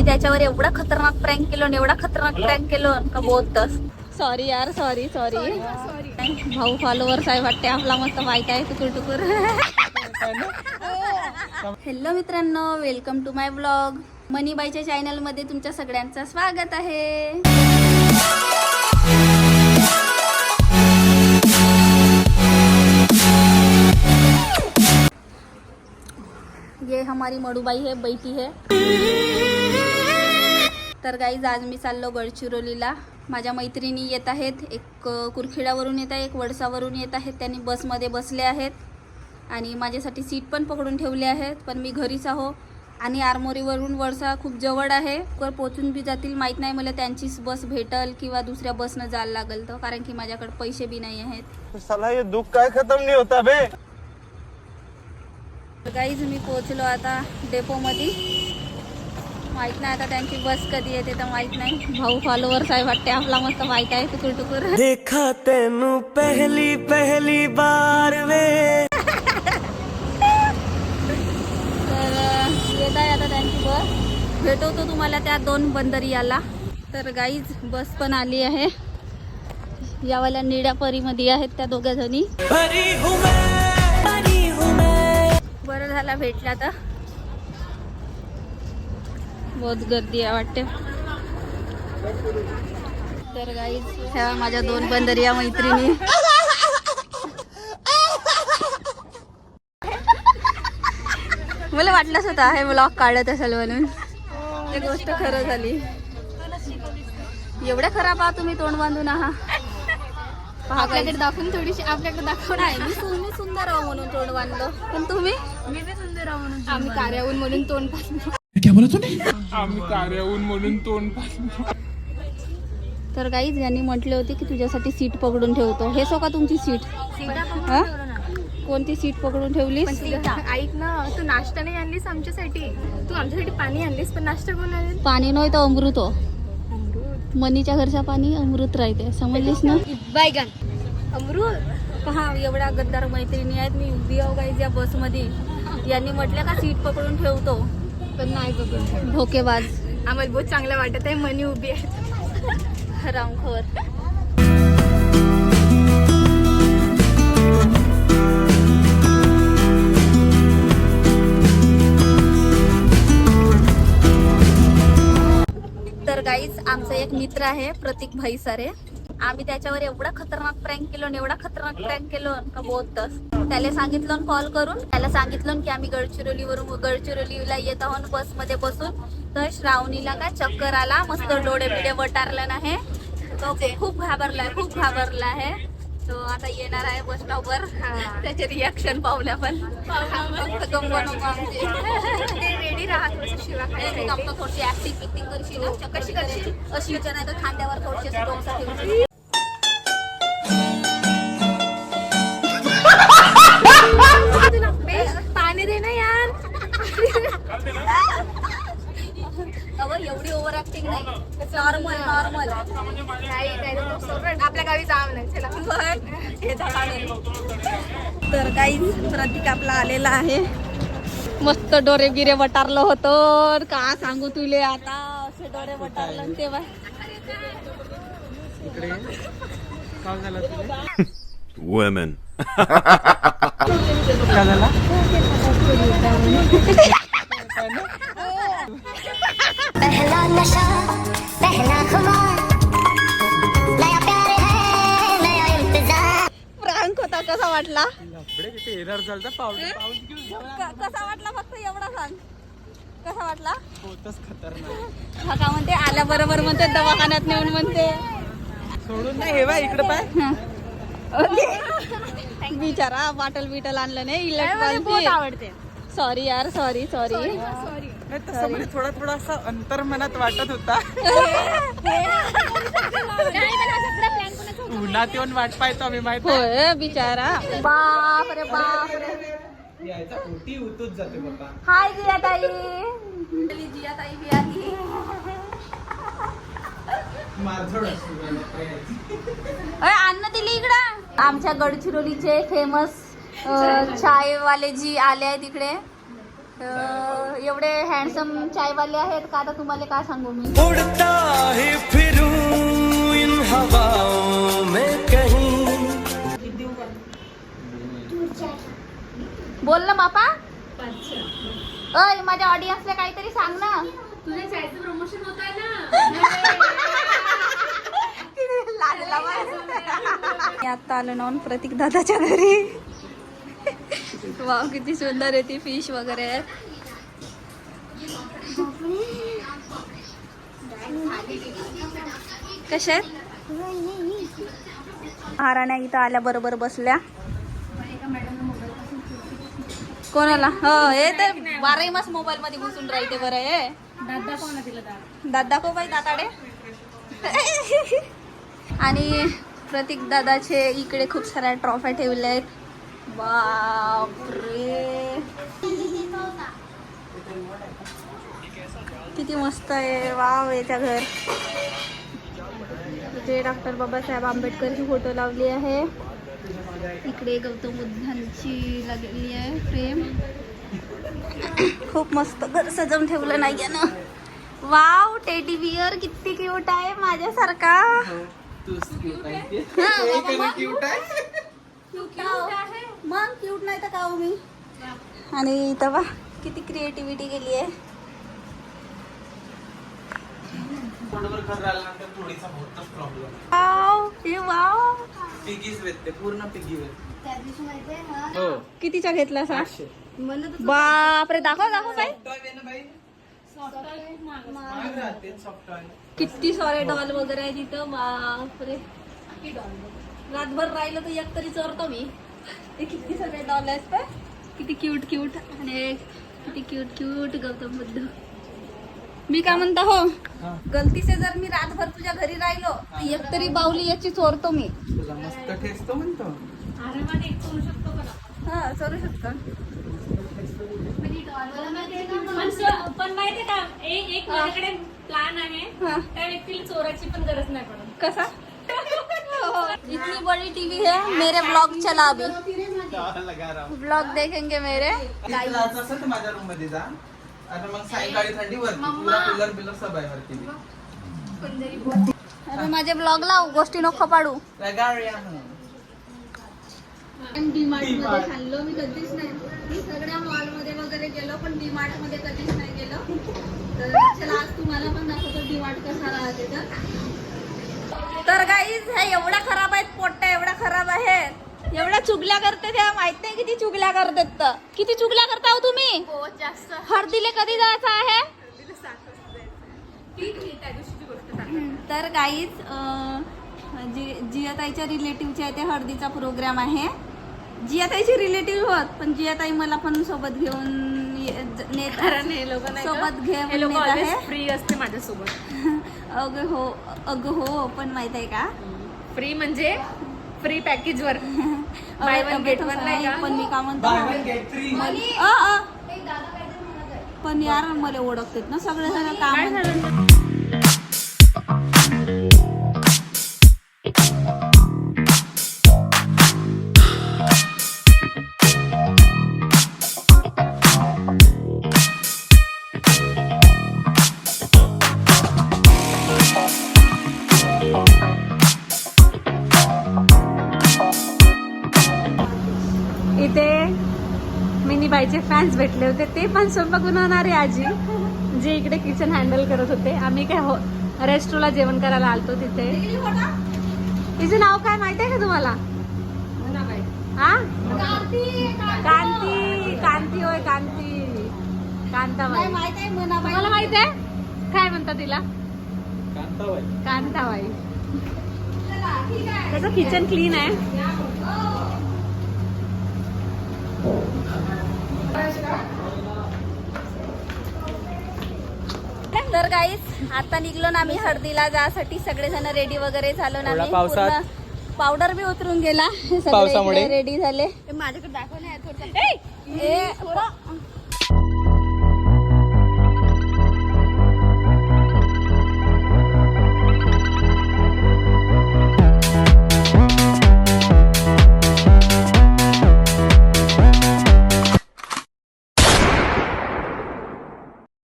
त्याच्यावर एवढा खतरनाक प्रँक केलो आणि एवढा खतरनाक प्रँक केलो का बोलतस. सॉरी यार, सॉरी सॉरी. भाऊ फॉलोअर्स आहे वाटते आपला, मस्त माहित आहे टुकुर टुकुर. हॅलो मित्रांनो, वेलकम टू माय ब्लॉग. मनीबाईच्या चॅनल मध्ये तुमच्या सगळ्यांचं स्वागत आहे. ये हमारी मडूबाई है, बैठी है. तर गाईज आज मी चाललो गडचिरोलीला. माझ्या मैत्रिणी येत आहेत, एक कुरखेडावरून येत आहे, एक वडसावरून येत आहेत. त्यांनी बसमध्ये बसले आहेत आणि माझ्यासाठी सीट पण पकडून ठेवले आहेत. पण मी घरीच आहो आणि आरमोरीवरून वडसा खूप जवळ आहे. वर पोचून बी जातील, माहीत नाही मला त्यांचीच बस भेटल किंवा दुसऱ्या बसनं जायला लागेल. तर कारण की माझ्याकडे पैसे बी नाही आहेत. साला ये दुख काय खत्म नहीं होता बे. गाईज मी पोहोचलो आता डेपोमध्ये. माहित नाही आता त्यांची बस कधी येते तर माहित नाही. भाऊ फॉलोअर्स आहे वाटते आपला, मस्त माहित आहे टुकुर टुकुर. देखा तेनू पहली पहली बार वे. तर येत आहे आता त्यांची बस. भेटवतो तुम्हाला त्या 2 बंदरियाला. तर गाईज बस पण आली आहे. यावाल्या निळ्या परीमध्ये आहेत त्या दोघ्या जणी. बरं झाला भेटला. तर बहुत गर्दी आहे वाटते. तर गाईज ह्या माझ्या 2 बंदरिया मैत्रिणी. मला वाटलंच होतं आहे ब्लॉग काढत असेल म्हणून. ती गोष्ट खरं झाली. एवढ्या खराब आहात तुम्ही, तोंड बांधून आहात. आपल्याकडे दाखवून थोडीशी आपल्याकडे दाखवून आहे. मी सुंदर आहो म्हणून तोंड बांधलं, पण तुम्ही मी बी सुंदर आहो म्हणून. आम्ही कार्याहून म्हणून तोंड बांधलं. क्या बोला तूने? आम्ही कार्याहून म्हणून तोंड बांधलं. तर गाईज यांनी म्हटले होते की तुझ्यासाठी सीट पकडून ठेवतो. हे सो का तुमची सीट? कोणती सीट पकडून ठेवलीस? ऐक ना, तू नाश्ता नाही आणलीस आमच्यासाठी. तू आमच्यासाठी पाणी आणलीस, पण नाश्ता कोण आणेल? पाणी नाही तर अमृत हो. मनीच्या घरच्या पाणी अमृत राहते, समजलीस ना? बैगन अमृत. पहा एवढ्या गद्दार मैत्रिणी आहेत. मी उभी आहो गाईज या बसमध्ये. यांनी म्हटलं का सीट पकडून ठेवतो, पण नाही बघून धोकेबाज. आम्हाला बहुत चांगलं वाटत आहे. मनी उभी आहे. रामखोर. तर गाईज आमचा एक मित्र आहे प्रतीक भाईसारे. आम्ही त्याच्यावर एवढा खतरनाक प्रँक केलो आणि एवढा खतरनाक प्रँक केलो का बोलतस. त्याला सांगितलं कॉल करून, त्याला सांगितलं की आम्ही गडचिरोलीला येत आहोत बसमध्ये बसून. तर श्रावणीला काय चक्कर आला, मस्त डोळे बिडे वटारला नाही. तो खूप घाबरला आहे. तो आता येणार आहे बस स्टॉपवर. त्याचे रिॲक्शन पावल्या पण रेडी राहा. थोडीशी ऍक्टिंग करशील ना, कशी करशील अशी विचार नाही तर खांद्यावर थोडीशी डोसा ठेवशील. पाणी दे ना यार. एवढी ओव्हर ऍक्टिंग नाही, नॉर्मल. आपल्या गावी जावं नाही. चला. तर काही प्रतीक आपला आलेला आहे. मस्त डोरे गिरे वटारलं होतं. का सांगू तुले आता, असे डोरे वटारलं तेव्हा. वुमेन. पहला नशा पहला खुमार, नया प्यार है नया इंतजार. प्रांक होता. कसा वाटला? कसा वाटला फक्त एवढा सांग. कसा वाटला? हा का म्हणते आल्या बरोबर म्हणते दवाखान्यात नेऊन म्हणते सोडून नाही हे बाय इकडे पाय. बिचारा बाटल आणलं नाही बहुत इलेक्ट्रॉनिक. आवडते. सॉरी यार, सॉरी. नाही तसं म्हणजे थोडा असा अंतर मनात वाटत होता. उन्हात येऊन वाट पाहतो आम्ही, माहित होय बिचारा. बापरे. यायचा ओटी उतूच जाते बाबा. हाय जियाताई बी आली. अन्न दिली इकडं. आमच्या गडचिरोलीचे फेमस चायवाले जी आले आहेत इकडे. एवढे हँडसम चायवाले आहेत का, आता तुम्हाला काय सांगू मी. उड़ता ही फिरूं इन हवाओं में कहीं. बोल ना बापा. अय माझ्या ऑडियन्सला काहीतरी सांग ना. तुझ्या चायचं प्रमोशन होत आहे ना. मी आता आलो ना प्रतीक दादाच्या घरी. वाव किती सुंदर आहे ती फिश वगैरे. कशा आहेत महाराण्या इथं आल्या बरोबर बसल्या. कोणाला हो हे तर 12 मास मोबाईल मध्ये घुसून राहते. बरं आहे दादा कोणा दिला दादा को बाई दाताडे. आणि प्रतीक दादाचे इकडे खूप साऱ्या ट्रॉफ्या ठेवल्या आहेत. बापरे किती मस्त आहे. वाव आहे त्या घर. इथे डॉक्टर बाबासाहेब आंबेडकरची फोटो लावली आहे. इकडे गौतम बुद्धांची लागलेली आहे फ्रेम. खूप मस्त घर सजवून ठेवलं नाहीये ना. वाव टेडी बियर किती क्यूट आहे माझ्यासारखा. मग क्यूट नाही तर का हो मी. आणि तेव्हा किती क्रिएटिव्हिटी केली आहे. वाव हे वाव कितीचा घेतला सा. बापरे दाखव दाखव काय किती सारे डॉल वगैरे आहे तिथं. बापरे रातभर राहिलं तर एक तरी चोरतो मी. ते किती सगळे डॉल आहेत तर किती क्यूट क्यूट. आणि किती क्यूट क्यूट गौतम बुद्ध. मी काय म्हणता हो गलतीचे जर मी रातभर तुझ्या घरी राहिलो तर एक तरी बाहुली याची चोरतो मी. मस्त ठेचतो म्हणतो. हा चोरू शकतो. पण माहितीये का एक माझ्याकडे प्लॅन आहे. त्या व्यक्तीला चोराची पण गरज नाही पडत. कसा इतनी बड़ी टीवी है. मेरे ब्लॉग चला अभी. ब्लॉग देखेंगे मेरे. असेल तर माझ्या रूम मध्ये जा. आता मग सायंकाळी थंडी वरती पुरा कूलर बिलर सब आहे वरती. अरे माझे ब्लॉग लाव गोष्टी नको पाडू. डी मार्ट मध्ये खाल्लो मी कधीच नाही. मी सगळ्या मॉल मध्ये वगैरे गेलो पण डी मार्ट मध्ये कधीच नाही गेलो. तर चला आज तुम्हाला पण दाखवतो डी मार्ट कसा राहते. तर गाईज हे एवढा खराब आहेत. पोट्टा एवढा खराब आहे. एवढ्या चुगल्या करते त्या माहित नाही किती चुगल्या करतात. तर किती चुगल्या करता हो तुम्ही. बहुत जास्त. हळदीला कधी जायचं आहे. तर गाईज जियाताईच्या रिलेटिव्हच्या इथे हळदीचा प्रोग्राम आहे. जियाताईची रिलेटिव्ह होत पण जियाताई मला पण सोबत घेऊन सोबत घेऊन आहे. फ्री असते माझ्यासोबत. अगं हो पण माहित आहे का फ्री म्हणजे फ्री पॅकेज वर बाय वन गेट वन नाही का. पण मी का म्हणतो पण यार मला ओळखतात ना सगळे जण. काम इथे मिनी बाईचे फॅन्स भेटले होते. ते पण स्वयंपाक बनवणारे आजी जे इकडे किचन हँडल करत होते. आम्ही काय रेस्टोरंटला जेवण करायला आलतो तिथे. तिचं नाव काय माहिती आहे का तुम्हाला. हा कांती. कांती होय कांती. कांताबाई तुम्हाला माहित आहे काय म्हणतात तिला. कांताबाई. त्याचं किचन क्लीन आहे. तर गाईस आता निघलो ना आम्ही हळदीला जासाठी. सगळेजण रेडी वगैरे झालो ना. आम्ही पूर्ण पावडर बी उतरून गेला. सगळे रेडी झाले. माझ्याकडे दाखव ना थोडं.